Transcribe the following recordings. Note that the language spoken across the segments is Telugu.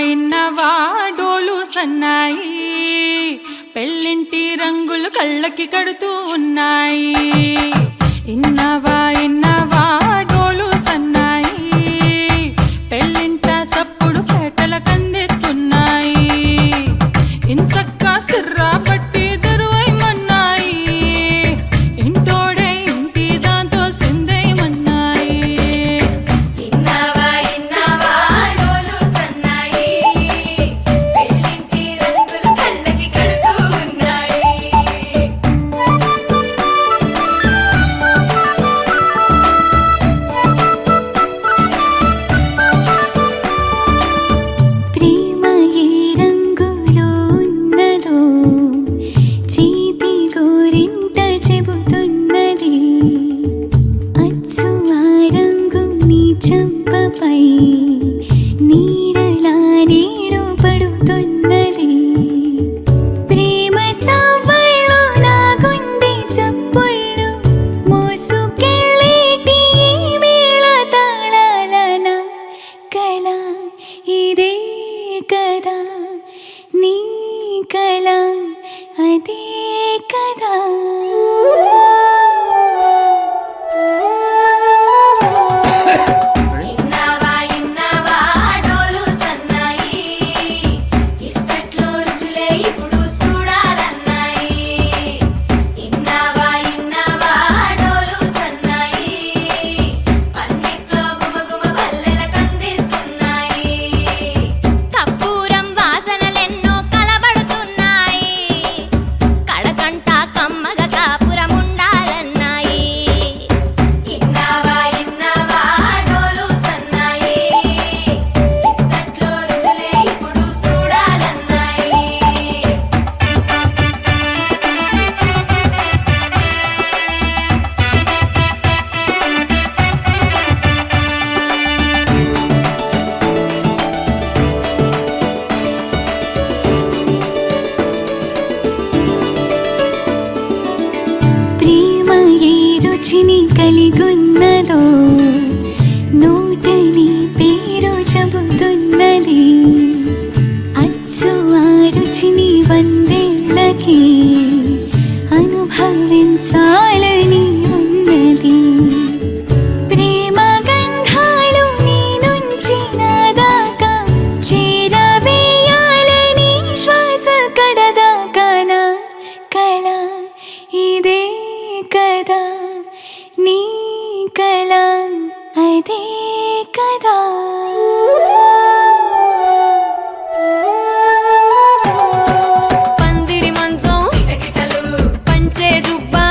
ఇన్నవా డోలు సన్నాయి, పెళ్ళింటి రంగులు కళ్ళకి కడుతూ ఉన్నాయి. ఇన్నవా డోలు సన్నాయి, పెళ్ళింట సప్పుడు పేటల కందెత్తున్నాయి. ఇన్సక్క సిర్రా పట్టి దరువైమన్నాయి, ఇంటోడే ఇంటి దాంతో సిందేయమన్నాయి. చంపపై నీడలా నీడు పడుతున్నది. ప్రేమ సవ్వళ్ళు నా గుండె చప్పుళ్ళు మోసుకెళ్ళేటి మేళ తాళాలన కళ ఇదే కదా, నీ కళ అదే కదా. రుచిని కలిగున్నదో నోటని పేరు చెబుతున్నది. అచ్చు ఆ రుచిని వందేళ్ళకి అనుభవించాలని ఉన్నది. ప్రేమ గంధాలు నీ నుంచి నా దాకా చేరవేయాలని శ్వాస కడదాకా నా కళ ఇదే కదా, నీ కళ అదే కదా. పందిరి మంచం పంచే దుబ్బా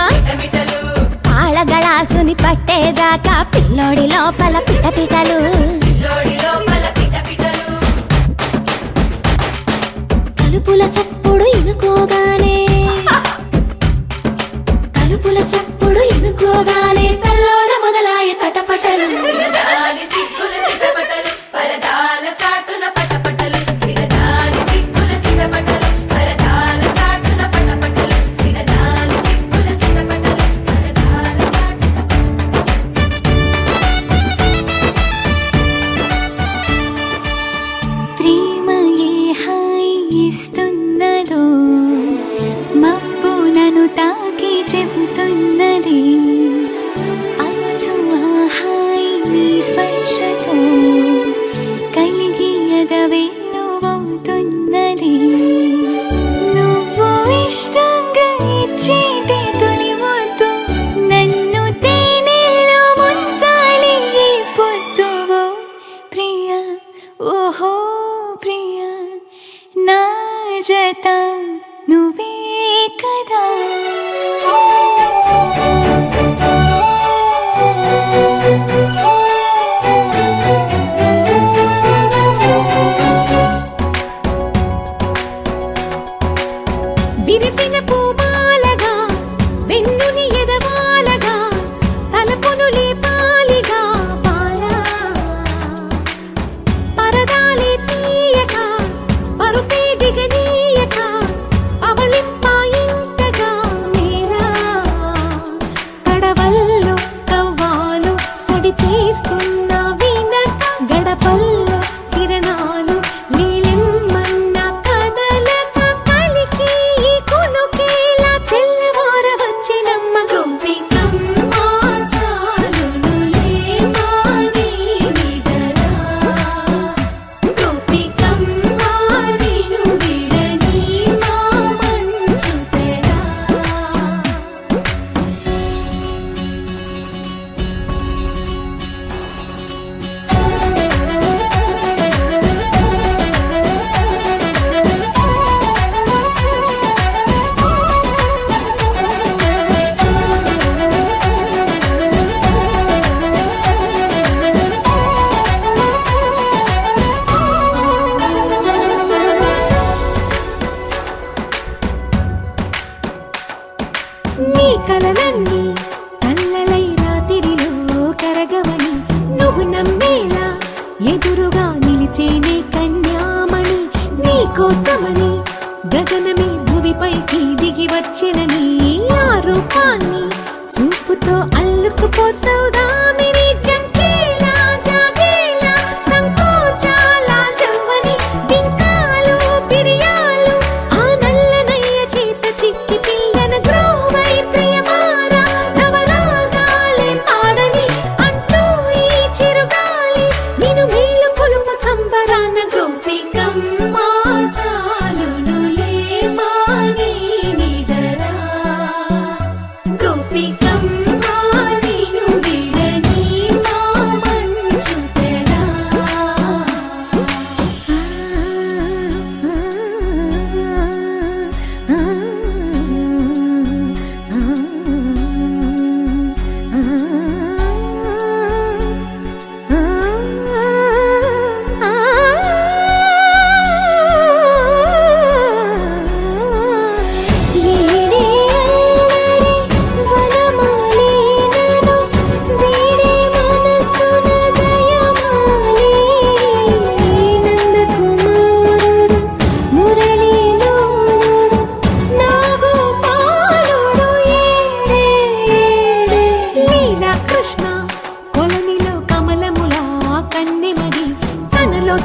ఆళగళాసుని పట్టేదాకా పిల్లోడి లోపల పిటపిటలు. తలుపుల సప్పుడు ఇనుకోగానే తల్లోన మొదలాయ తటపటలు. పరదాల సాటున పటపటలు, సిరదాని సిగ్గుల సిటపటలు. పరదాల సాటున పటపటలు, సిరదాని సిగ్గుల సిటపటలు. పరదాల సాటున ప్రేమ ఏ హాయి ఇస్తున్నదో మబ్బు నన్ను తాకి చెబుతున్నది. శాశ్వత నువ్వే కదా. విరిసిన పూమాలగా వెన్నుని ఎదవాలగా తలపును లేపాలిగా బాలా పరదాలే తీయక పరుపే దిగనీయక అవలింపాయింతగా మేరా కడవల్లో కవ్వాలు సడి చేస్తున్న వీణక గడపల్లో కిరణాలు నీలిమ్మన్న కదలక పలికి ఈ కొనుకేలా తెల్లవార వచ్చినమ్మ. గోపికమ్మ చాలునులే మాని నిదరా, గోపికమ్మ నిను విడని మా మంచు తెరా. నీ కలలన్నీ కల్లలై రాత్రిలో కరగవని నువ్వు నమ్మేలా ఎదురుగా నిలిచేనే కన్యామణి. నీ కోసమని గగనమే భువిపైకి దిగి వచ్చినని ఆ రూపాన్ని చూపుతో అల్లుకుపోసౌదామిని. జంకేలా జాగేలా సంకోచాల జవ్వని బింకాలు బిరియాలు ఆ నల్లనయ్య చేత చిక్కి పిల్లన గ్రోవై ప్రియమారా నవరాగాలే పాడని అంటూ ఈ చిరుగాలి నిను మేలు కొలుపు సంబరాన. గోపికమ్మ చాలునులే మాని నిదరా, గోపికమ్మ నిను విడని మా మంచు తెరా.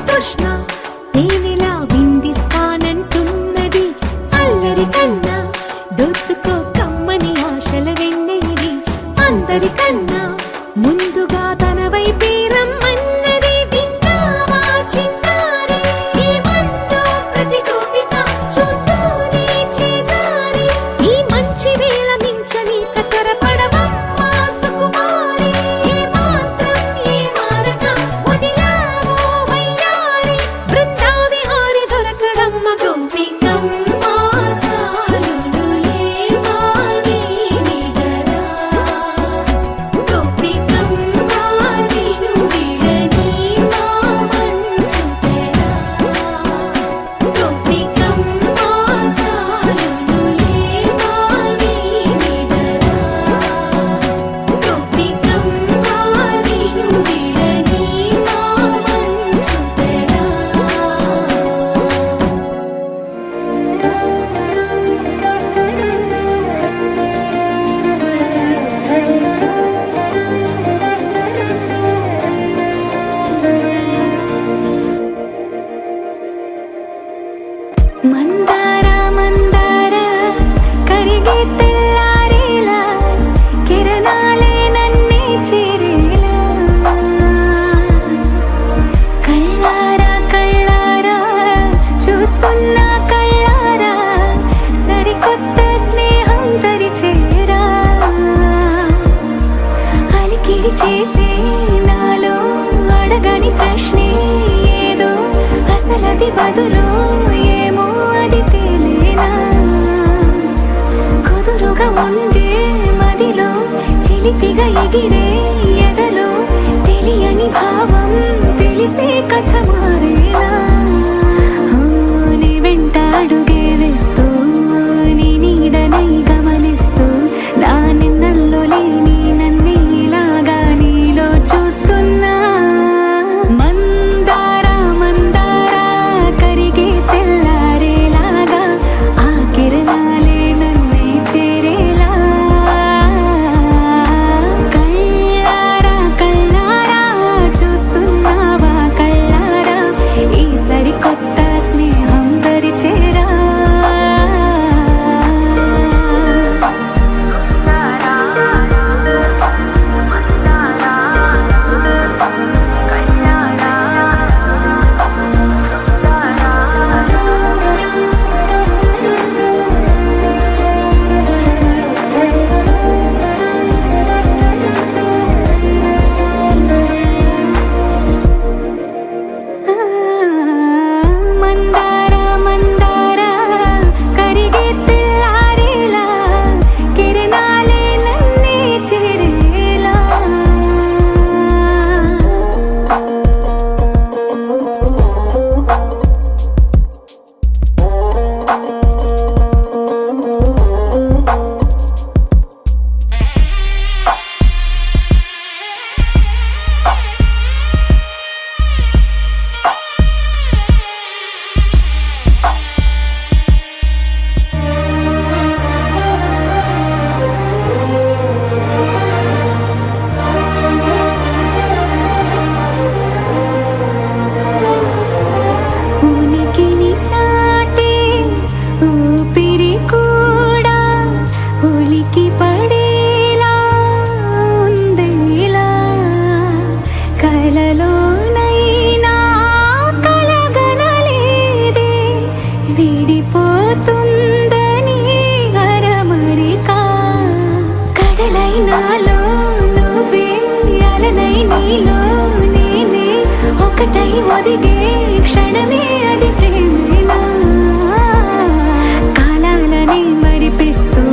తృష్ణ తేనెలా విందిస్తానంటున్నది అల్లరి కన్నా దోచుకో కమ్మని ఆశల వెన్నెయిది అందరికన్నా ముందుగా తన వైపే రమ్మన్నది. విన్నావా చిన్నారి ఏమందో ప్రతి గోపిక చూస్తూనే చేజారి ఈ మంచి వేళ మించని కతరపడవమ్మ సుకుమారి. ఏ మాత్రం ఏ మారక వదిలావో వయ్యారి బృందావిహారి దొరకడమ్మ. గోపికమ్మ చాలునులే మాని నిదరా, గోపికమ్మ నిను విడని మా మంచు తెరా, గోపికమ్మ చాలునులే మాని నిదరా, గోపికమ్మ నిను విడని మా మంచు తెరా. మందార మందార కరిగే తెల్లారేలా కిరణాలే నన్నే చేరేలా కళ్ళారా కళ్ళారా చూస్తున్నా కళ్ళారా సరికొత్త స్నేహం తరిచేరా అలికిడి చేసే నాలో అడగని ప్రశ్నే ఏదో అసలది బదులు ఏమో అది జ్యోతిగా ఎగిరే ఎదలో తెలియని భావం తెలిసే కథ మారేనా నీ వెంట అడుగే వేస్తూ నీ నీడనై గమనిస్తూ నా నిన్నల్లో లేని నన్నే ఇలాగా నీలో చూస్తున్నా మందారా మందారా కరిగే తెల్లారేలాగా ఆ కిరణాలే నన్నే చేరేలా కళ్ళారా కళ్ళారా చూస్తున్నావా కళ్ళారా ఈ సరికొత్త స్నేహం దరిచేరా మందారా మందారా కరిగే తెల్లారేలా కిరణాలే నన్నే చేరేలా ఉనికిని చాటే ఊపిరి కూడా ఉలికి పడేలా ఉందేలా కలలోనైనా కలగనలేదే విడిపోతుందని అరమరిక కడలై నాలో నువ్వే అలనై నీలో నేనే ఒకటై ఒదిగే క్షణమే అది ప్రేమేనా కాలాలని మరిపిస్తూ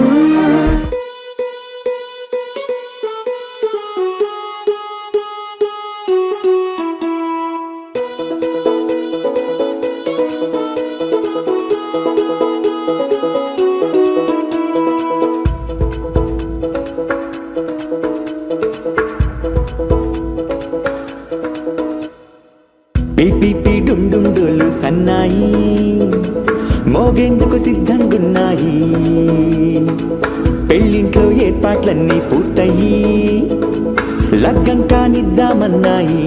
పిపి డుండుండులు సన్నాయి మోగేందుకు సిద్ధంగున్నాయి పెళ్ళింట్లో ఏర్పాట్లన్నీ పూర్తయి లగ్గం కానిద్దామన్నాయి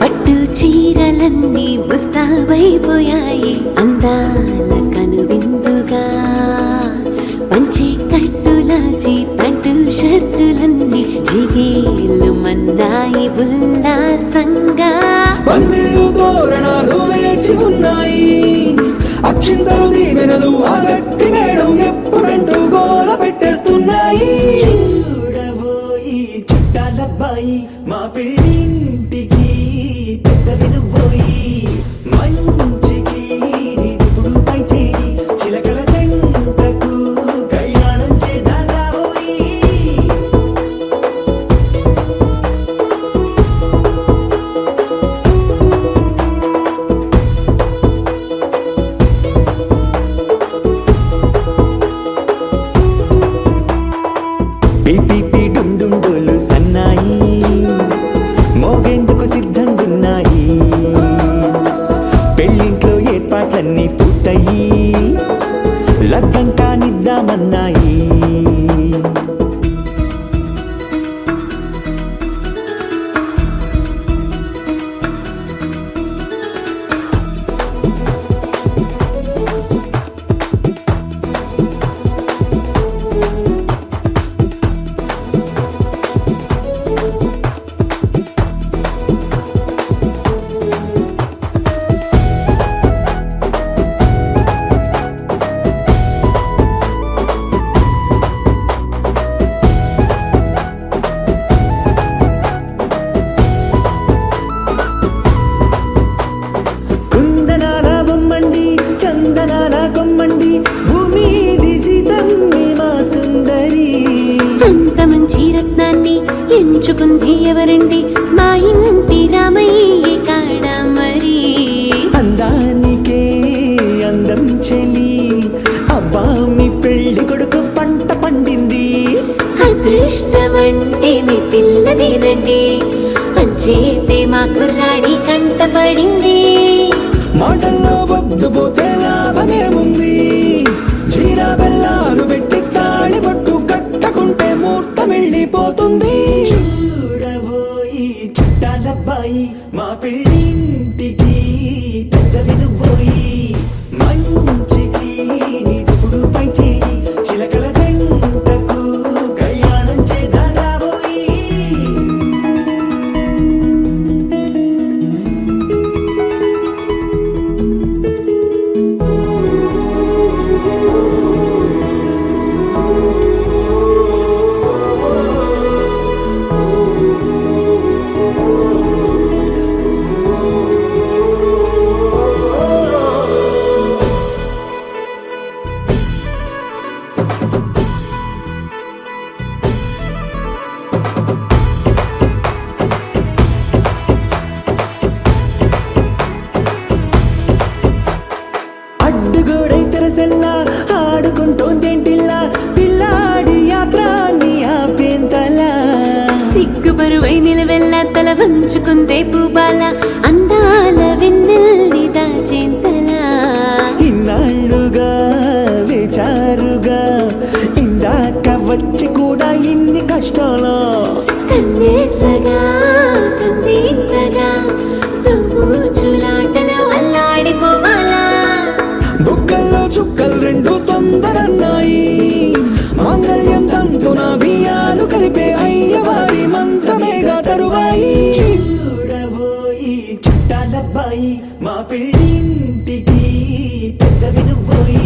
పట్టు చీరలన్నీ ముస్తాబైపోయాయి అందాల కనువిందుగా పంచి కట్టులాచి ప్యాంటు షర్టులన్నీ జిగేలు మన్నాయి ఉల్లాసంగా పందిళ్ళు తోరణాలు వేచి ఉన్నాయి అక్షింతలు దీవెనలు ఆ గట్టి మేడం ఎప్పుడంటూ గోల పెట్టేస్తున్నాయి చూడబోయి చుట్టాలబ్బాయి మా పెళ్ళింటికి పెద్ద వినుబోయి మంచికి ఇప్పుడు పై చేయి చిలకల జంటకు కళ్యాణం చేద్దాం రాబోయి పిపి డుండుండులు సన్నాయి మోగేందుకు సిద్ధంగున్నాయి పెళ్ళింట్లో ఉంది ఎవరండి మా ఇంటి రామయ్య కాడ మరి అందానికే అందం చెలి అబ్బా మీ పెళ్లి కొడుకు పంట పండింది అదృష్టమంటే మీ పిల్లదేనండి అంచేతే మా కుర్రాడి కంట పడింది మాటల్లో వద్దుపోతే లాభమేముంది జీరా బెల్లాలు పెట్టి తాళి పట్టు కట్టకుంటే ముహూర్తం వెళ్ళిపోతుంది చూడబోయి చుట్టాలబ్బాయి మా పెళ్ళింటికి పెద్ద వినుబోయి మంచికి నీదుపుడు పై చేయి చిలకల జంటకు కళ్యాణం చేద్దాం రాబోయి అడ్డుగోడై తెరసెల్లా ఆడుకుంటోందేంటిల్లా పిల్లాడి యాత్ర నీ ఆపేంతలా సిగ్గు బరువై నిలవెల్లా తల వంచుకుందే పూబాల అందాల వెన్నెల్ని దాచేంతలా ఇన్నాళ్ళుగా వేచారుగా ఇందాక వచ్చి కూడా ఇన్ని కష్టాలు కన్నెర్రగా కందింతగా తుమ్ముచులాటలో అల్లాడిపోవాలా బుగ్గల్లో చుక్కలు రెండు తొందరన్నాయి మాంగళ్యం తంతున బియ్యాలు కలిపే అయ్యవారి మంత్రమేగా తరువాయి చూడబోయి చుట్టాలబ్బాయి మా పెళ్ళింటికి పెద్ద వినుబోయి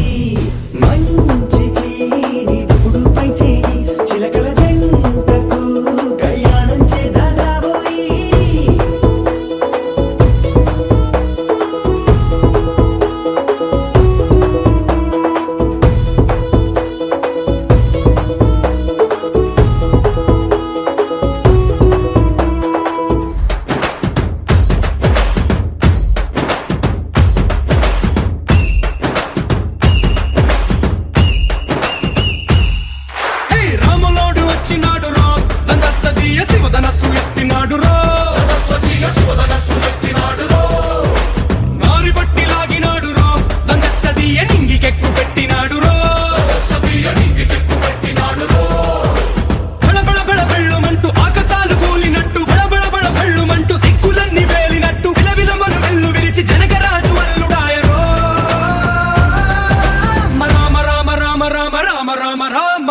మంచికి నీదుపుడు పై చేయి చిలకల జంటకు కళ్యాణం చేద్దాం రాబోయి రాములోడు వచ్చినాడు రో నందసదీయ శివధనస్సు ఎత్తినాడు రో నారి బట్టి లాగినాడు రో నందసదీయ నింగికెక్కు పెట్టినాడు రో బళబళ బళ బెళ్ళుమంటూ ఆకాశాలు కూలినట్టు బళబళ బళ బెళ్ళుమంటూ దిక్కులన్నీ వేలినట్టు విలవిలమను వెల్లు విరిచి జనకరాజు అల్లుడాయరో రామ రామ రామ రామ రామ రామ రామ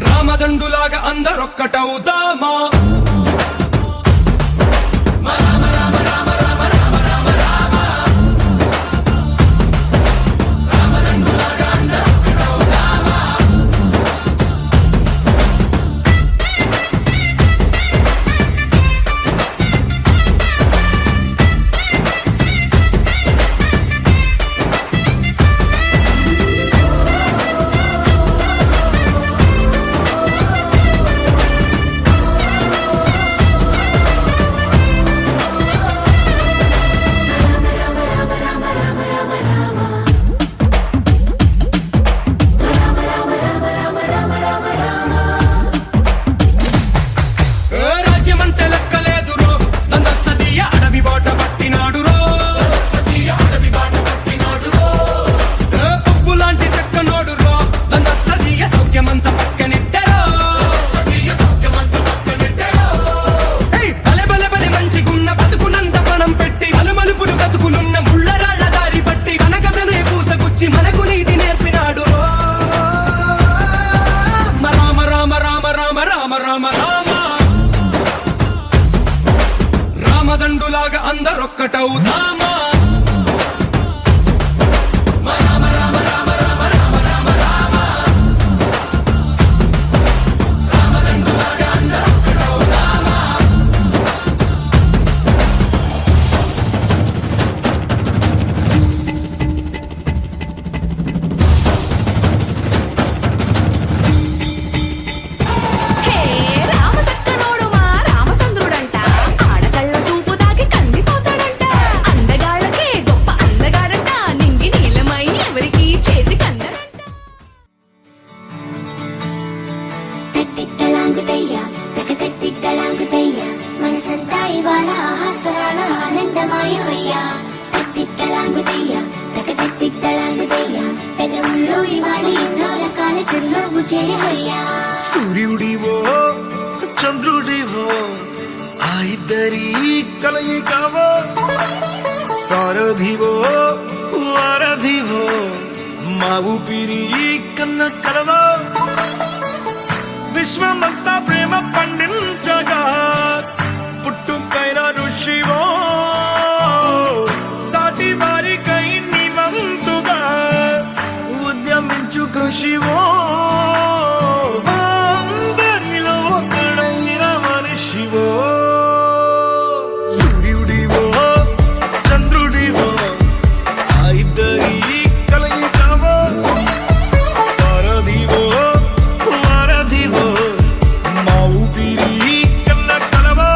రామదండులాగా అందరొక్కటవుదామా రాజ్యమంటే లెక్కలేదు రో నందసదీయ అడవి బాట పట్టినాడు రో పువ్వు లాంటి చక్కనోడు రో నందసదీయ సౌఖ్యమంత పక్కనెట్టరో బలె బలె బలె మంచిగున్న బతుకునంత పణం పెట్టి మలుమలుపులు బతుకులున్న ముళ్ళరాళ్ల దారి పట్టి కనకదనే పూసగుచ్చి మనకు నీతి నేర్పినాడు రో రామ రామ రామ రామ రామ రామ రామ రామదండులాగా అందరొక్కటవుదామా హే చేరిపోయా సూర్యుడివో చంద్రుడివో ఆ ఇద్దరి కలయికవో సారథివో వారధివో మా ఊపిరి కన్న కలవో విశ్వమంతా ప్రేమ పండించగా పుట్టుకైన ఋషివో సాటి వారికై నివంతుగా ఉద్యమించు కృషివో అందరిలో ఒకడైన మనిషివో సూర్యుడివో చంద్రుడివో ఆ ఇద్దరి కలయికవో సారథివో వారధివో మా ఊపిరి కన్న కలవో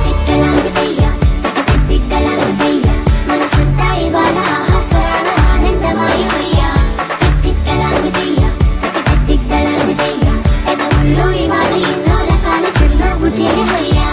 తిక్కలాగుతయ్యా తిక్కలాగుతయ్యా మనసంతా ఇవాళ స్వరాన ఆనందమాయిపోయా తిక్కలాగుతయ్యా తిక్కలాగుతయ్యా పెదవుల్లో ఇవాళ ఎన్నో రకాల చిరునవ్వు చేరిపోయా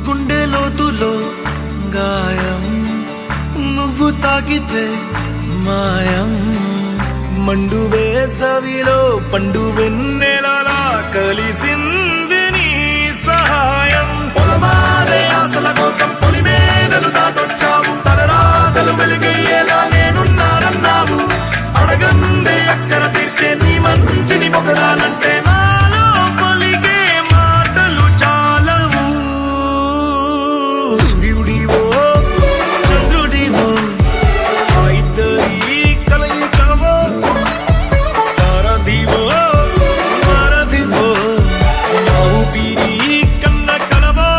గుండె లోతులో గాయం నువ్వు తాకితే మాయం మండు వేసవిలో పండు వెన్నెలలా కలిసింది నీ సహాయం పొలమారే ఆశల కోసం పొలిమేనలు దాటొచ్చావు తలరాతలు వెలుగయ్యేలా నేనున్నానన్నావు అడగందే అక్కర తీర్చే నీ మంచిని పొగడాలంటే నాలో పలికే మాటలు చాలవు సూర్యుడివో చంద్రుడివో ఆ ఇద్దరి కలయికవో సారథివో వారధివో మా ఊపిరి కన్న కలవో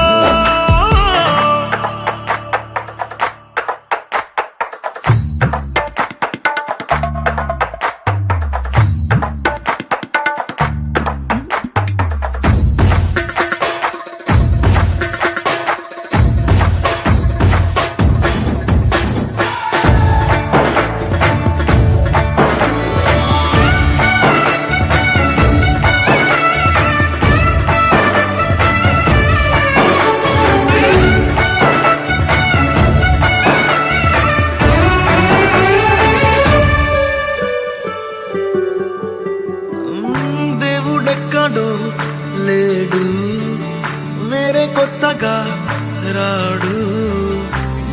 దేవుడెక్కడో లేడు వేరే కొత్తగా రాడు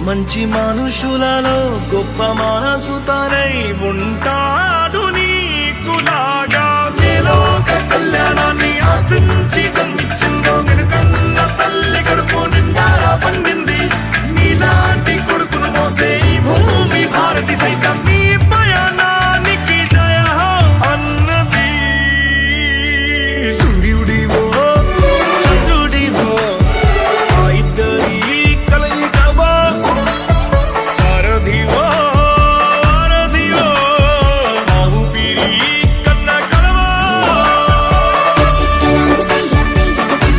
మంచి మనుషులలో గొప్ప మనసు తనై ఉంటాడు నీకులాగా నేలోక కళ్యాణాన్ని ఆశించి జన్మించిందో నిన్నుకన్న తల్లి కడుపు నిండారా పండింది నీలాంటి కొడుకును మోసే ఈ భూమి భారతి సైతం నీ పయనానికి జయ అన్నది సూర్యుడివో చంద్రుడివో ఆ ఇద్దరి కలయికవో సారథివో వారధివో మా ఊపిరి కన్న కలవో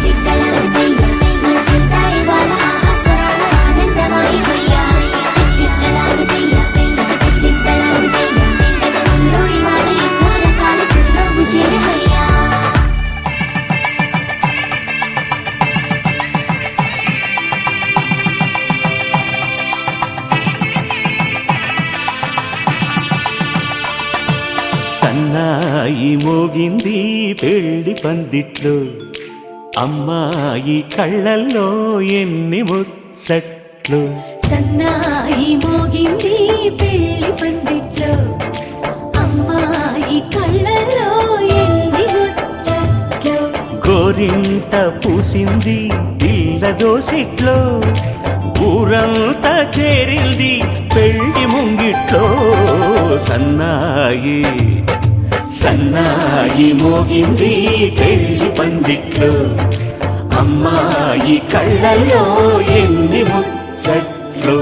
తిక్కలాగుతయ్యా మనసంతా ఇవాళ స్వరాన ఆనందమాయిపోయా తిక్కలాగుతయ్యా పెదవుల్లో ఇవాళ ఎన్నో రకాల చిరునవ్వు చేరిపోయా సన్నాయి మోగింది పెళ్లి పందిట్లో అమ్మాయి కళ్ళల్లో ఎన్ని ముచ్చట్లు సన్నాయి మోగింది పెళ్లి పందిట్లో అమ్మాయి కళ్ళలో ఎన్ని ముచ్చట్లు గోరింట పూసింది పిల్ల దోసిట్లో ఊరంతా చేరింది పెళ్లి ముంగిట్లో సన్నాయి సన్నాయి మోగింది పెళ్లి పందిట్లో అమ్మాయి కళ్ళల్లో ఎన్ని ముచ్చట్లు ముచ్చట్లు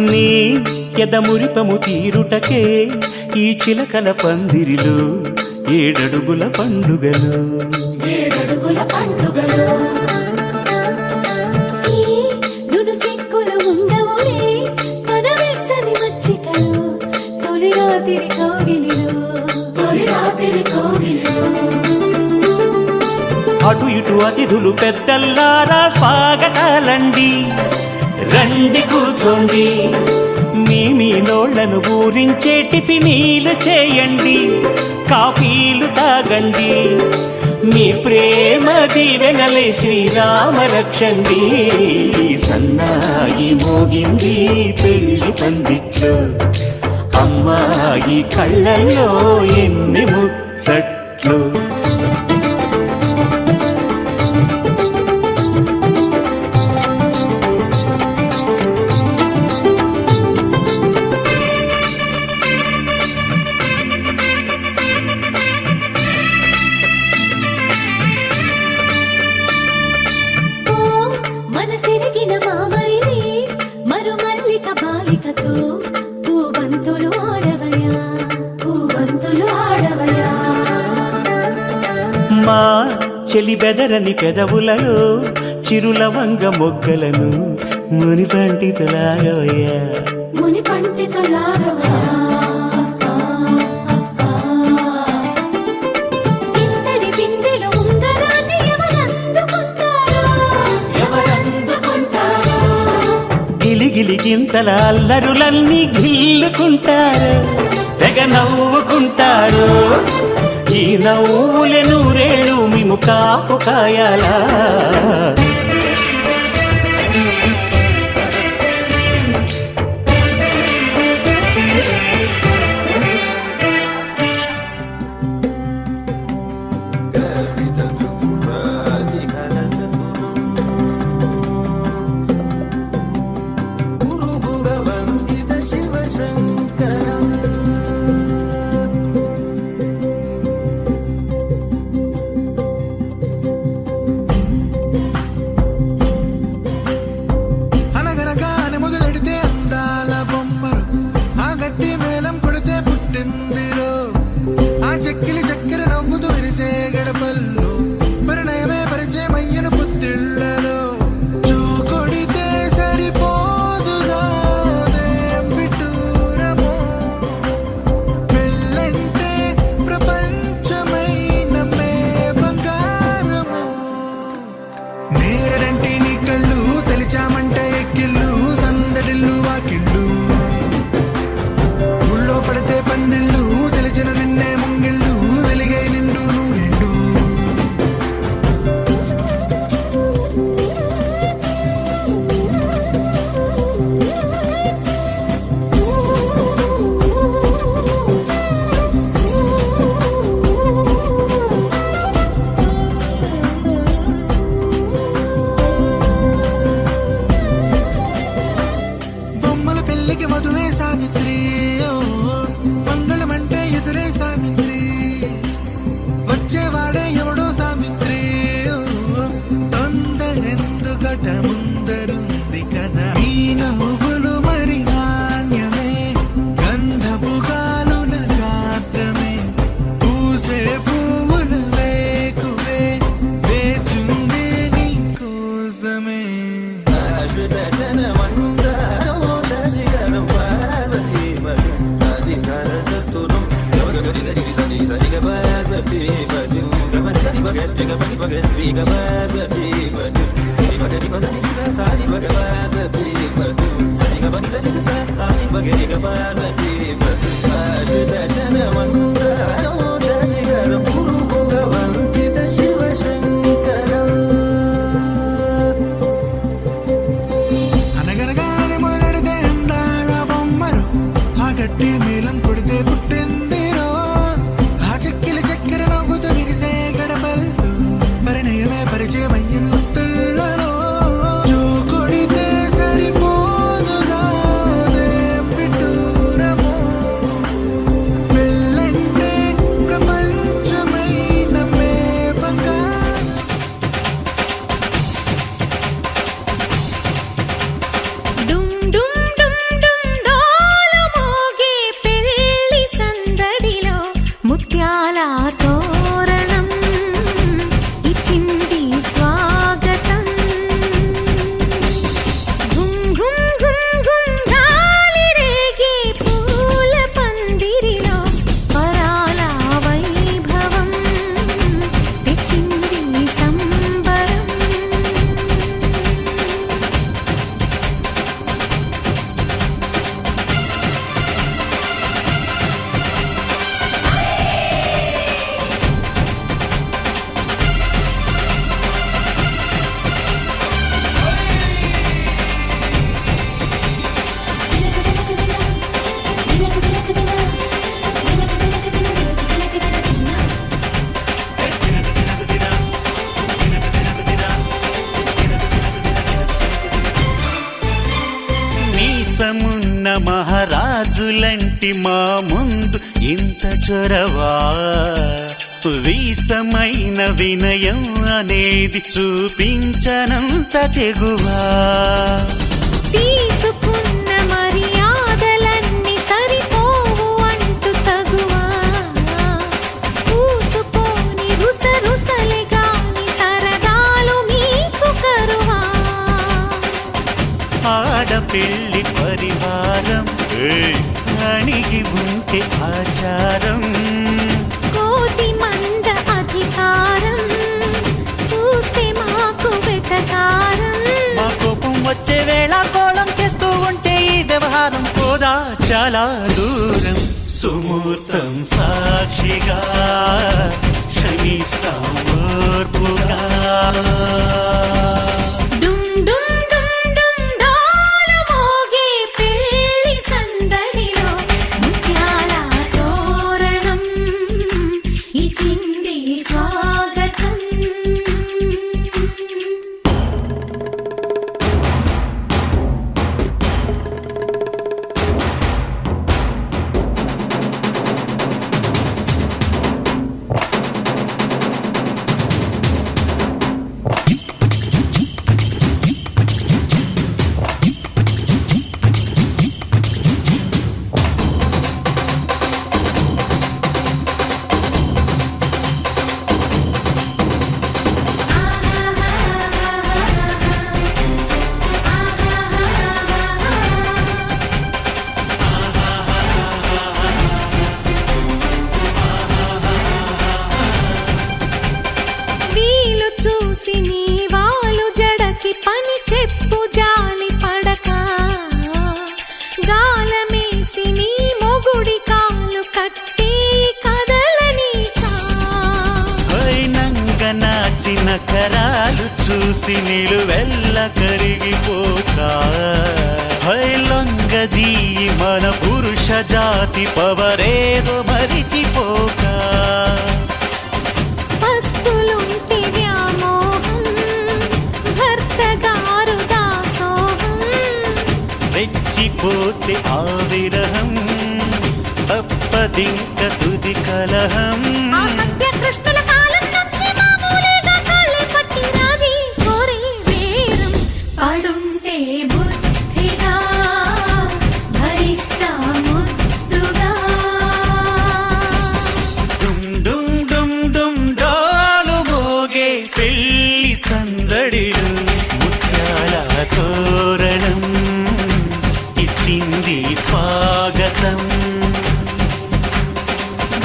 నీ ఎదమురిపము తీరుటకే ఈ చిలకల పందిరిలు ఏడడుగుల పండుగలు ఈ నును సిక్కులు ఉండవులే తన వెచ్చని మచ్చికలు తొలి రాత్రి కోగిలిలో అటు ఇటు అతిథులు పెద్దల్లారా స్వాగతాలండి రండి కూర్చోండి మీ నోళ్లను ఊరించే టిఫినీలు చేయండి కాఫీలు తాగండి మీ ప్రేమ దీవెనలే శ్రీరామ రక్షండి సన్నాయి మోగింది పెళ్లి పందిట్లో అమ్మాయి కళ్ళల్లో ఎన్ని ముచ్చట్లు మనసిరిగిన మామరిది మరుమల్లిక బాలికతో పూబంతులు ఆడవయా మా చెలి బెదరని పెదవులలో చిరులవంగ మొగ్గలను మునిపంటితో లాగవయ్యా ఇంతటి బిందెలో ఉంగరాన్ని ఎవరందుకుంటారో గిలిగిలి గింతల అల్లరులన్నీ గిల్లుకుంటారు తెగ నవ్వుకుంటారు ఈ నవ్వులే నూరేళ్ళు మేము కాపు కాయాలా అనగనగానే మొదలెడితే అందాల బొమ్మరు ఆ గట్టి మేళం కొడితే పుట్టిందిరో ఆ చెక్కిలి చక్కెర నవ్వుతూ విరిసే గడపల్లో పరిణయమే పరిచయమయ్యను పుత్తిళ్ళలో చూ కొడితే సరిపోదుగా దేం విటూరమో పెళ్ళంటే ప్రపంచమైన మే బంగారము నేరంటి నీ కళ్ళు తెలిచామంటే ఎక్కిళ్ళు సందడిల్లు వాకిళ్ళు ఊళ్ళో పడితే పందిళ్ళు తెలిచిన నిన్నే ముంగిళ్ళు వెలిగే నిండు నూరెండు బొమ్మల పెళ్లికి మధువే సావిత్రి ఓ, మంగళమంటే ఎదురే సావిత్రి వచ్చేవాడే ఎవడో సావిత్రి ఓ, తొందరెందుకట ముందరుంది కదా ఈ నవ్వులు మరి నాణ్యమే గంధపు గాలుల గాత్రమే పూసే పువ్వుల వేకువే వేచుందే నీ కోసమే అనగనగానే మొదలెడితే అందాల బొమ్మ పుడితే పుట్టిందిరో ఆ చెక్కిలి చక్కెర నవ్వుతూ విరిసే గడపల్లో పరిణయమే పరిచయం అయ్యిందో జో కొడితే సరిపోదుగా విడ్డూరమో పెళ్ళంటే ప్రపంచమైన మేపంగా డుమ్ డుమ్ డుమ్ డుమ్ డోలు మోగే పెళ్లి సందడిలో ముత్యాల తోరణం ఇచ్చింది స్వాగతం గుమ్ గుమ్ గుమ్ గుమ్ గాలి రేగే పూల పందిరిలో పరాల వైభవం తెచ్చింది సంబరం మీసమున్న మహారాజులంటి మా ముందు ఇంత చొరవా వీసమైన వినయం అనేది చూపించనంత తెగువా తీసుకున్న మర్యాదలన్నీ సరిపోవు అంటూ తగువా పూసుపోని రుసరుసలే గాని సరదాలు మీకు కరువా ఆడపిల్లి పరివారం అణిగి ఉంటే ఆచారం కోటి మంద అధికారం చూస్తే మాకు వెటకారం మా కోపం వచ్చే వేళ కోళం చేస్తూ ఉంటే ఈ వ్యవహారం పోదా చాలా దూరం సుమూర్తం సాక్షిగా క్షమిస్తాం ఓర్పుగా డుమ్ డుమ్ డుమ్ డుమ్ డోలు మోగే పెళ్లి సందడిలో ముత్యాల తోరణం ఇచ్చింది స్వాగతం వీలు చూసి నీ వాలు జడకి పని చెప్పు జాలి పడక గాలమేసి నీ మొగుడి కాలు కట్టి కదలనీకా నంగ నాచిన కరాలు చూసి నిలువెల్ల కరిగిపోక లొంగదీ మన పురుష జాతి పవరేదో మరిచిపోక పస్తులుంటి వ్యామోహం భర్త గారు దాసోహం రెచ్చిపోతే ఆ విరహం తప్పదింక తుది కలహం ఆ సత్యకృష్ణుల కాలం నుంచి మామూలుగా కాళ్ళే పట్టి రాజీ కోరే వేరం పడుంటే బుద్ధిగా భరిస్తా ముద్దుగా డుమ్ డుమ్ డుమ్ డుమ్ డోలు మోగే పెళ్లి సందడిలో ముత్యాల తోరణం ఇచ్చింది స్వాగతం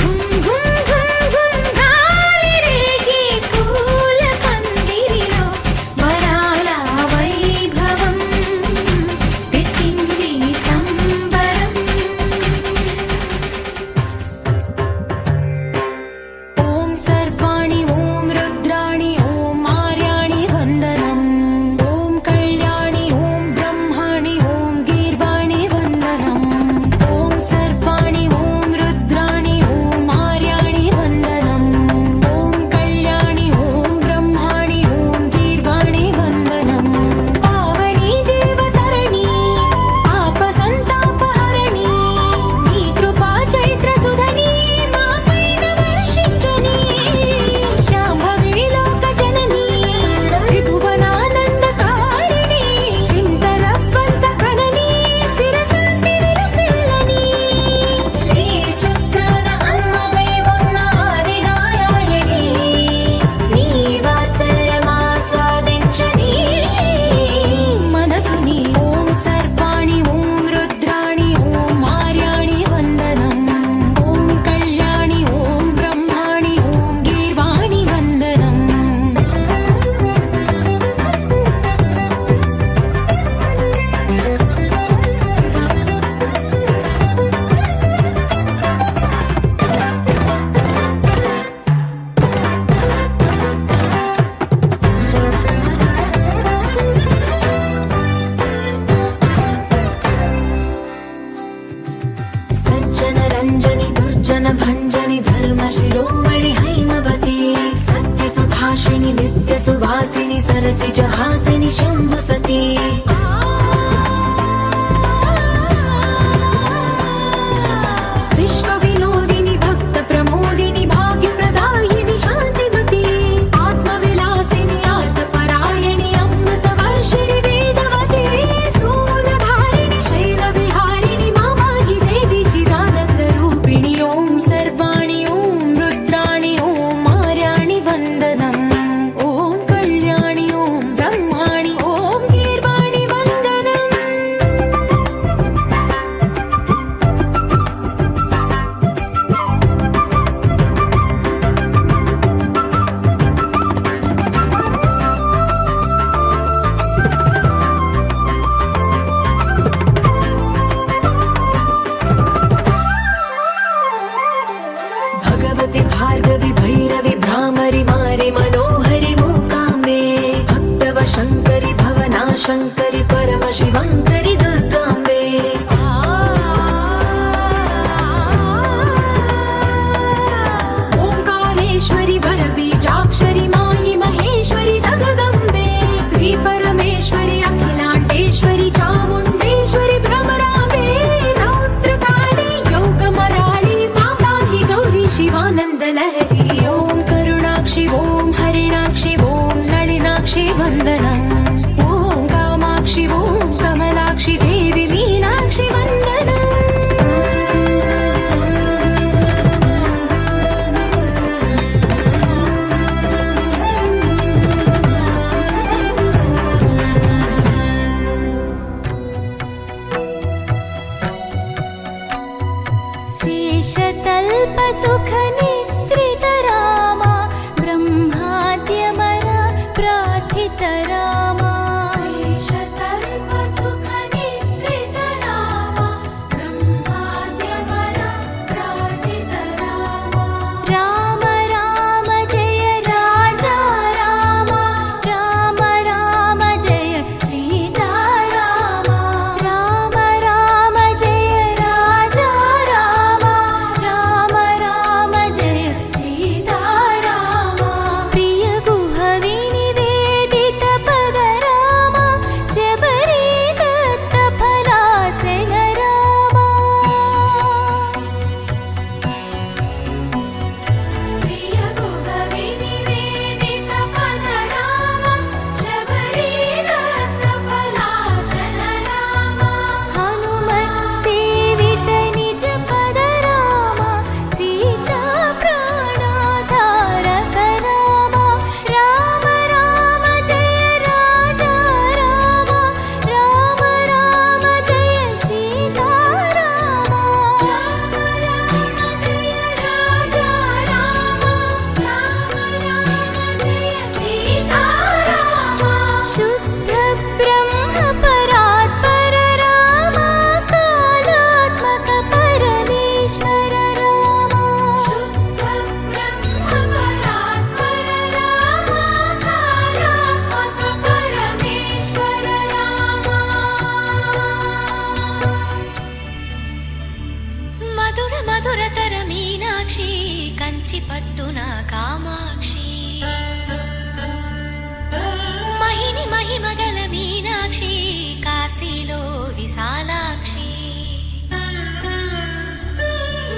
గుమ్ గుమ్ గుమ్ గుమ్ గాలి రేగే పూల పందిరిలో వరాల వైభవం తెచ్చింది సంబరం ఓం సర్వాణి ఓం రుద్రాణి ఓం మార్యాణి వందనం ఓం కళ్యాణి ఓం శిరోమణి హైమవతే సత్య సుభాషిణి నిత్య సువాసిని సరసిజ హాసిని శంభు సతీ విశ్వ వినోదిని భక్త ప్రమోదిని భాగ్య ప్రదాయిని శాంతిమతి ఆత్మ విలాసిని ఆర్త పరాయణి అమృత వర్షిణి వేదవతి శూలధారిణి శైల విహారిణి మామాగి దేవి చిదానంద రూపిణి ఓం సర్వాణి ఓం రుద్రాణి ఓం మార్యాణి వందనం ఓం కళ్యాణి ఓం బ్రహ్మాణి ఓం గీర్వాణి వందనం भगवति भार्गवि भैरवि भ्रामरि मारि मनोहरि मूकाम्बे भक्तव शङ्करि भवना शङ्करि परम शिवङ्करि दुर्गाम्बे ओङ्कारेश्वरि वरबीजाक्षरि मायि महेश्वरि जगदम्बे श्री परमेश्वरि अखिलाण्डेश्वरि चामुण्डेश्वरि भ्रमराम्बे रौद्रकाली योगमराळि माताहि गौरी शिवानन्द लहरी ॐ करुणाक्षि ॐ हरिणाक्षि ॐ नलिनाक्षि वन्दनम् ॐ कामाक्षि ॐ कमलाक्षि देवि मीनाक्षि वन्दनम् शेषतल्प सुख निद्रित रामा ब्रह्माद्यमर प्रार्थित रामा शेषतल्प सुख निद्रित रामा ब्रह्माद्यमर प्रार्थित रामा राम राम जय राजा रामा राम राम जय सीता रामा राम राम जय राजा रामा राम राम जय सीता रामा प्रिय गुह विनिवेदित पद रामा शबरी दत्त फलासन रामा प्रिय गुह विनिवेदित पद रामा शबरी दत्त फलासन रामा हनुमत् सेवित निज पद रामा सीता प्राणाधारक रामा राम राम जय राजा रामा राम राम जय सीता रामा राम राम जय राजा रामा राम राम जय सीता रामा शुद्ध ब्रह्म परात्पर रामा कालात्मक परमेश्वर रामा शुद्ध ब्रह्म परात्पर रामा कालात्मक परमेश्वर रामा మధుర మధురతర మీనాక్షి కంచి పట్టున కామాక్షి మహిని మహిమగల మీనాక్షి కాశీలో విశాలాక్షి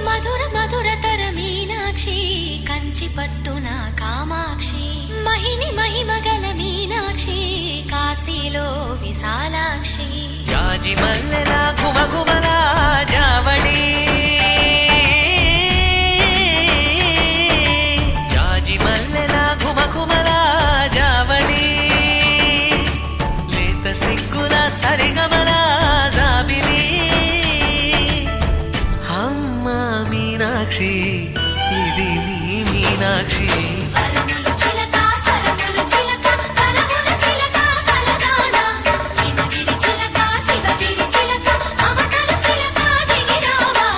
మధుర మధురతర మీనాక్షి కంచి పట్టున కామాక్షి మహిని మహిమగల మీనాక్షి కాశీలో విశాలాక్షి జాజి మల్లెల గుమగుమల జావళి జాజి మల్లెల గుమగుమల జావళి లేత సిగ్గుల సరిగమల జాబిలి అమ్మ మీనాక్షి ఇది నీ మీనాక్షి వరములు చిలక స్వరములు చిలక కలముల చిలక కలదాన హిమగిరి చిలక శివగిరి చిలక అవతల చిలక దిగిరావా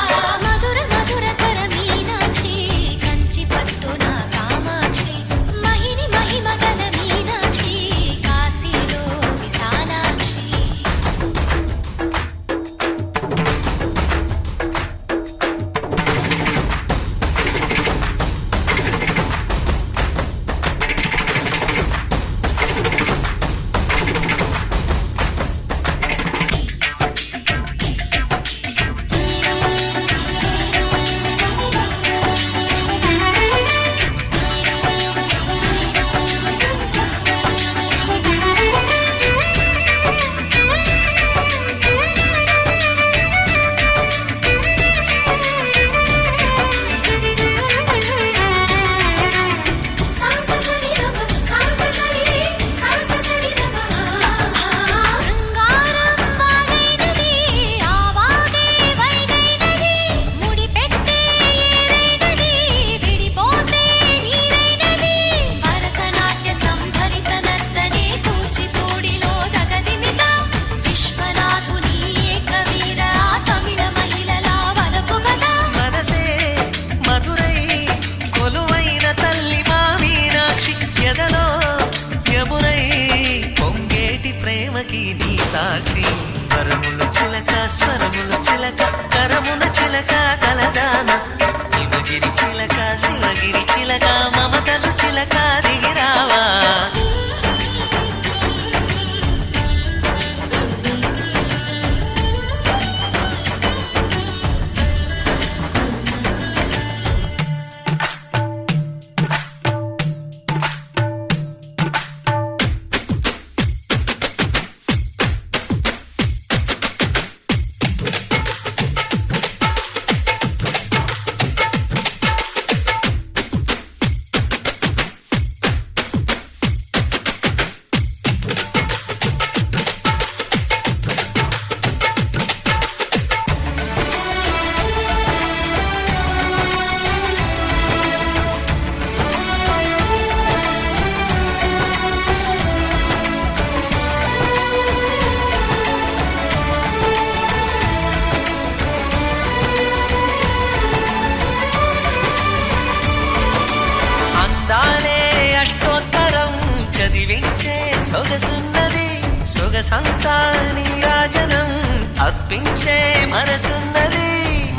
మధుర మధురతర మీనాక్షి కంచి పట్టున కామాక్షి మహిని మహిమగల మీనాక్షి కాశీలో విశాలాక్షి చిలక స్వరములు చిలక కరమున చిలక కలదాన హిమగిరి చిలక శివగిరి చిలక మమతలు చిలక దిగిరావా సొగసున్నది సొగసంతా నీరాజనం అర్పించే మనసున్నది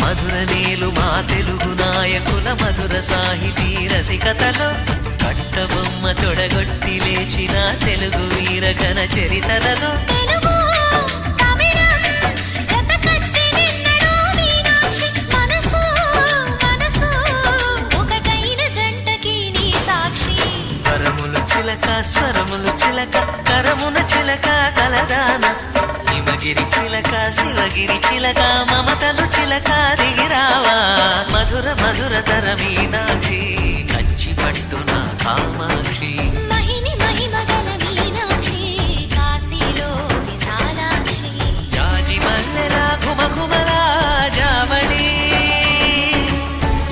మధుర నీలు మా తెలుగు నాయకుల మధుర సాహితీ రసికతలో కట్టబొమ్మ తొడగొట్టి లేచిన తెలుగు వీరగణ చరితలలో తెలుగు తమిళం జతకట్టి నిన్నడు మీనాక్షి మనసు మనసు ఒకటైన జంటకి నీ సాక్షి కరములు చిలక స్వరములు చిలక కరమున చిలక కలదాన హిమగిరి చిలక శివగిరి చిలక మమతలు చిలక దిగిరావా మధుర మధుర తర మీనాక్షి కంచి పట్టున కామాక్షి మహిని మహిమగల మీనాక్షి కాశీలో విశాలాక్షి జాజి మల్లెలా ఘుమఘుమలా జావళి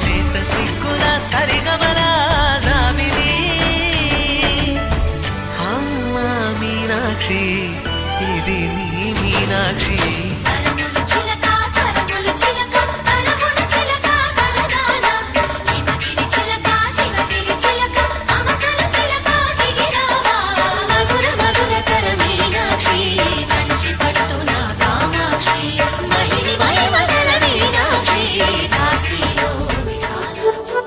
లేత సిగ్గుల సరిగమలా జాబిలి అమ్మా మీనాక్షి ఇది నీ మీనాక్షి కరములు చిలక స్వరములు చిలక కరమున చిలక కలదాన హిమగిరి చిలక శివగిరి చిలక మమతల చిలక దిగిరావా మధుర మధుర తర మీనాక్షి కంచి పట్టున కామాక్షి మహిని మహిమగల మీనాక్షి కాశీలో విశాలాక్షి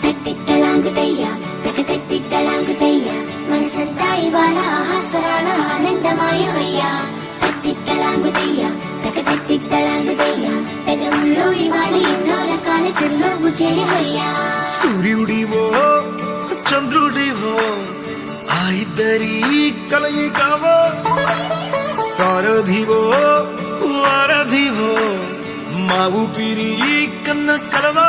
తట్టిత్తళాంగుతయ్య తకతట్టిత్తళాంగుతయ్య మనసంతా ఇవాళ ఆహాస్వరాల ఆనందమాయ హొయ్యా తట్టిత్తళాంగుతయ్య తకతట్టిత్తళాంగుతయ్య పెదవుల్లో ఇవాళ ఎన్నో రకాల చిరునవ్వు చేరి హొయ్యా సూర్యుడివో చంద్రుడివో ఆ ఇద్దరి కలయికవో సారథివో వారధివో మా ఊపిరి కన్న కలవో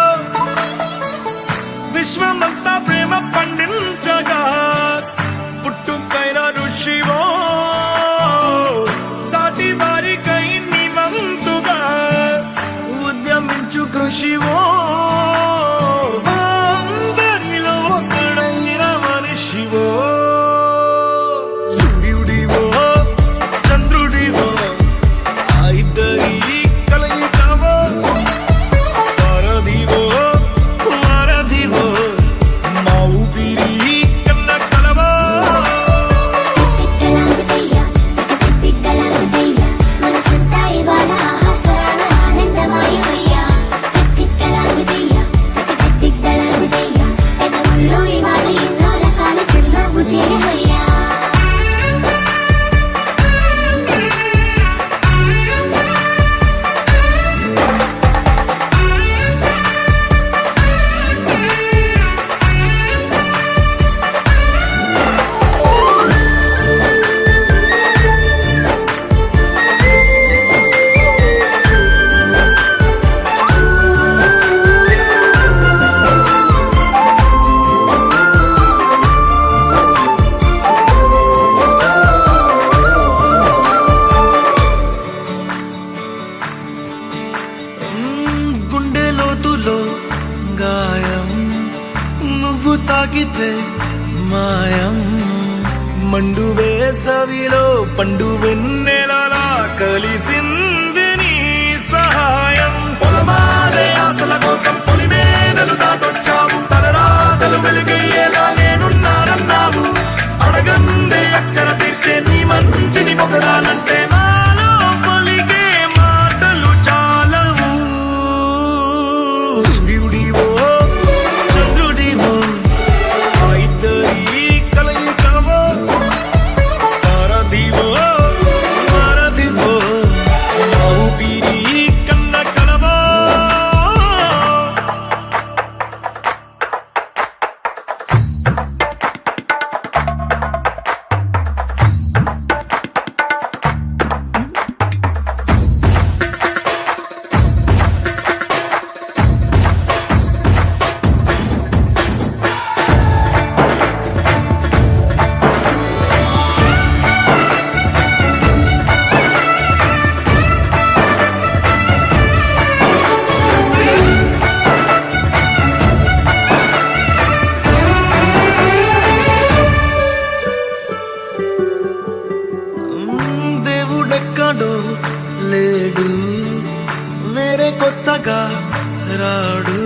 విశ్వమంతా ప్రేమ పండించగా పుట్టుకైన ఋషివో సాటి వారికై నివంతుగా ఉద్యమించు కృషివో అందరిలో ఒకడైన మనిషివో సూర్యుడివో చంద్రుడివో ఆ ఇద్దరి కలయికవో సారథివో వారధివో మండు వేసవిలో పండు వెన్నెలలా కలిసింది నీ సహాయం పొలమారే ఆశల కోసం పొలిమేనలు దాటొచ్చావు తలరాతలు వెలుగయ్యేలా నేనున్నానన్నావు అడగందే అక్కర తీర్చే నీ మంచిని పొగడాలంటే నాలో పలికే మాటలు చాలవు సూర్యుడివో చంద్రుడివో ఆ ఇద్దరి కలయికవో సారథివో వారధివో ఆ ఊపిరి కన్న కలవో దేవుడెక్కడో లేడు వేరే కొత్తగా రాడు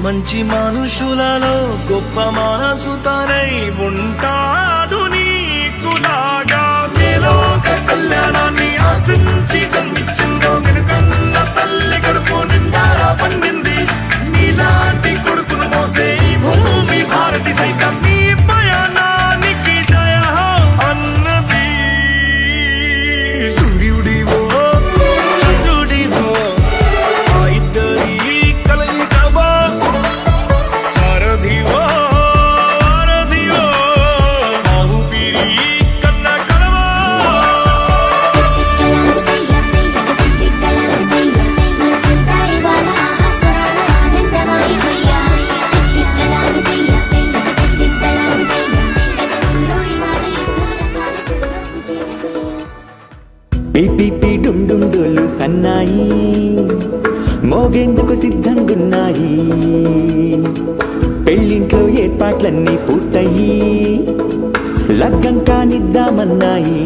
మంచి మనుషులలో గొప్ప మనసు తనై ఉంటాడు నీకులాగా మేలోక కళ్యాణాన్ని ఆశించి జన్మించిందో వెనుకన్న తల్లి కడుపు నిండారా పండింది నీలాంటి కొడుకును మోసే ఈ భూమి భారతి సైతం నీ పయనానికి జయ అన్నది సూర్యుడివో చంద్రుడివో ఆ ఇద్దరి కలయికవో సారథివో వారధివో ఆ ఊపిరి కన్న కలవో మనసుందా ఇవాళ ఆస్వరాల ఆనందమాయి వయ్యా ఇవాళ ఎన్నో రకాల చిరునవ్వు పిపిపి డుమ్ డుమ్ డోలు సన్నాయి మోగేందుకు సిద్ధంగున్నాయి పెళ్ళింట్లో ఏర్పాట్లన్నీ పూర్తయి లగ్గం కానిద్దామన్నాయి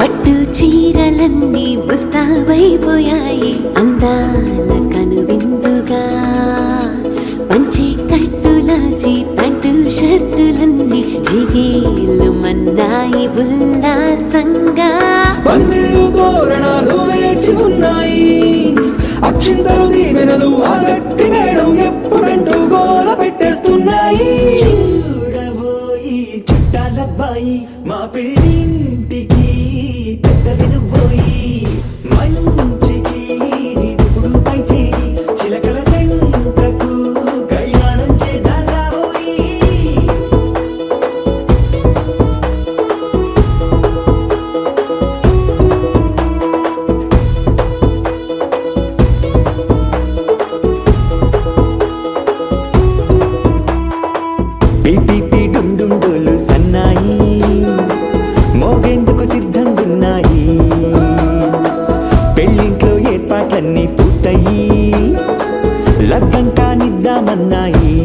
పట్టు చీరలన్నీ ముస్తాబైపోయాయి అందాల కనువిందుగా పంచి కట్టులాచి ప్యాంటు షర్టులన్నీ జిగేలు మన్నాయి ఉల్లాసంగా పందిళ్ళు తోరణాలు వేచి ఉన్నాయి అక్షింతలు దీవెనలు ఆ గట్టి మేళం ఎప్పుడంటూ గోల పెట్టేస్తున్నాయి చూడబోయి చుట్టాలబ్బాయి మా పెళ్ళింటికి పెద్ద వినుబోయి మంచికి నిదుపుడు పై చేయి చిలకల జంటకు కళ్యాణం చేద్దాం రాబోయి పిపిపి డుమ్ డుమ్ డోలు సన్నాయి మోగేందుకు సిద్ధంగున్నాయి పెళ్ళింట్లో ఏర్పాట్లన్నీ పూర్తయి లగ్గం కానిద్దామన్నాయి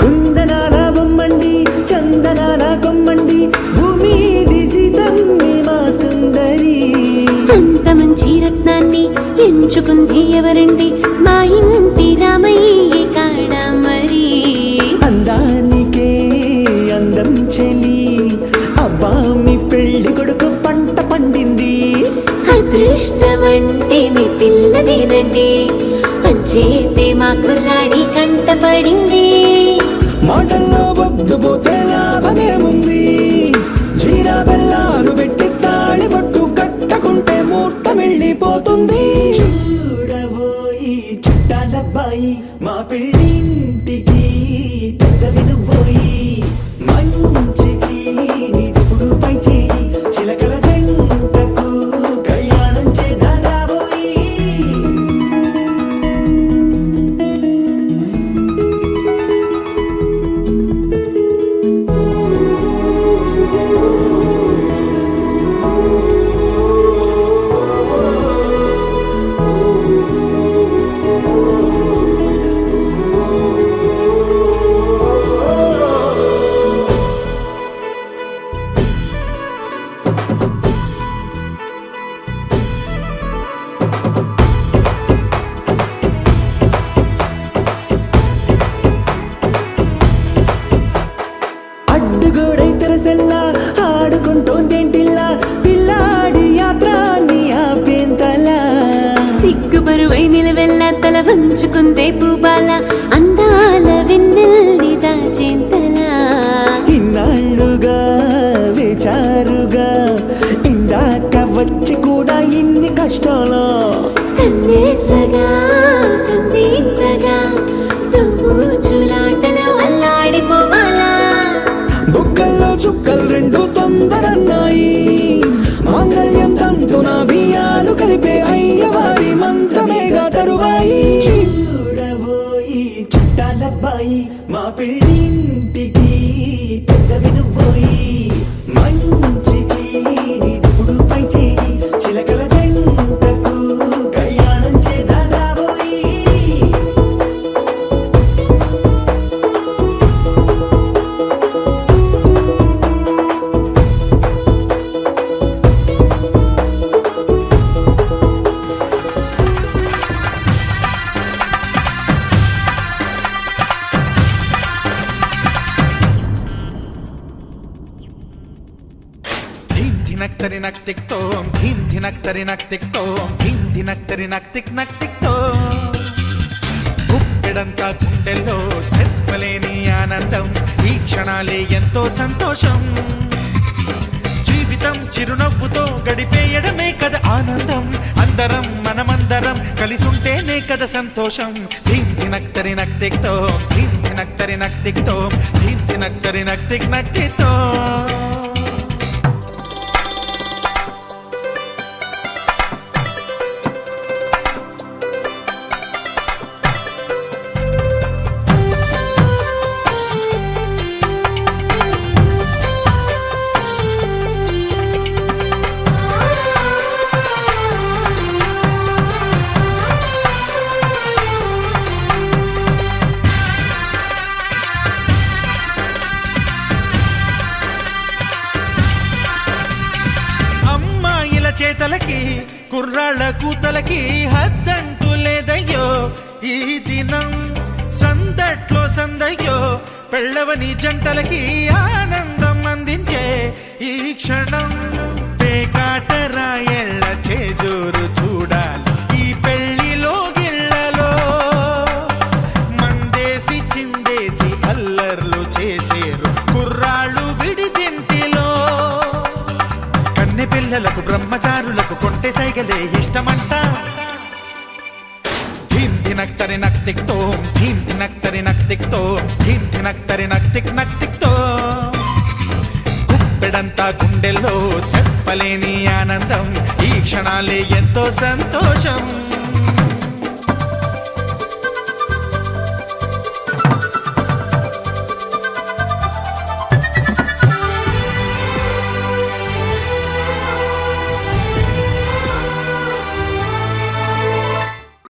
కుందనాల బొమ్మండి చందనాల కొమ్మండి భూమి సీతమ్మి మా సుందరి అంత మంచి రత్నాన్ని ఎంచుకుంది ఎవరండి మా ఇంటి రామయ్య కాడ మరి అందానికే అందం చెలి అబ్బా మీ పెళ్లి కొడుకు పంట పండింది అదృష్టమంటే మీ పిల్లదేనండి పంచేతే మా కుర్రాడి కంట పడింది మాటల్లో బొద్దుపోతే లాభమేముంది జీరా బెల్లాలు పెట్టి తాళి పట్టు కట్టకుంటే ముహూర్తం వెళ్ళిపోతుంది బరువై నిలవెల్ల తల వంచుకుందే పూబాల అందాల వెన్నెల్ని దాచేంతలా ఇన్నాళ్ళుగా వేచారుగా ఇందాక వచ్చి కూడా ఇన్ని కష్టాలా కన్నెర్రగా కందింతగా తుమ్ముచులాటలో అల్లాడిపోవాలా బుక్కల్లో చుక్కలు రెండు తొందరన్నాయి మాంగళ్యం తంతున బియ్యాలు కలిపే అయ్యవారి మంత్రమేగా తరువాయి చూడబోయి చుట్టాలబ్బాయి మా పెళ్ళింటికి పెద్ద వినుపోయి మంచికి ఇప్పుడు పై చేయి చిలకల జంటకు కళ్యాణం చేద్దాం రాబోయి ధినక్తరి నక్తిక్తోం ధీం ధినక్తరి నక్తిక్తోం ధీం ధినక్తరి నక్తిక్తోం గుప్పెడంతా గుండెల్లో చెప్పలేని ఆనందం ఈ క్షణాలే ఎంతో సంతోషం జీవితం చిరునవ్వుతో గడిపేయడమే కదా ఆనందం అందరం మనమందరం కలిసుంటేనే కదా సంతోషం ధీం ధినక్తరి నక్తిక్తోం ధీం ధినక్తరి నక్తిక్తోం ధీం ధినక్తరి నక్తిక్తోం చేతలకి కుర్రాళ్ళ కూతలకి హద్దంటూ లేదయ్యో ఈ దినం సందట్లో సందయ్యో పెళ్ళవని జంటలకి ఆనందం అందించే ఈ క్షణం పేకాటరాయళ్ళ చేజోరు చూడాలి ఈ పెళ్లిలో గిళ్ళలో మందేసి చిందేసి అల్లర్లు చేసేరు కుర్రాళ్ళు విడిదింటిలో పిల్లలకు బ్రహ్మచారులకు కొంటె సైగలే ఇష్టమంట ధీం ధినక్తరి నక్తిక్తోం ధీం ధినక్తరి నక్తిక్తోం ధీం ధినక్తరి నక్తిక్తోం గుప్పెడంతా గుండెల్లో చెప్పలేని ఆనందం ఈ క్షణాలే ఎంతో సంతోషం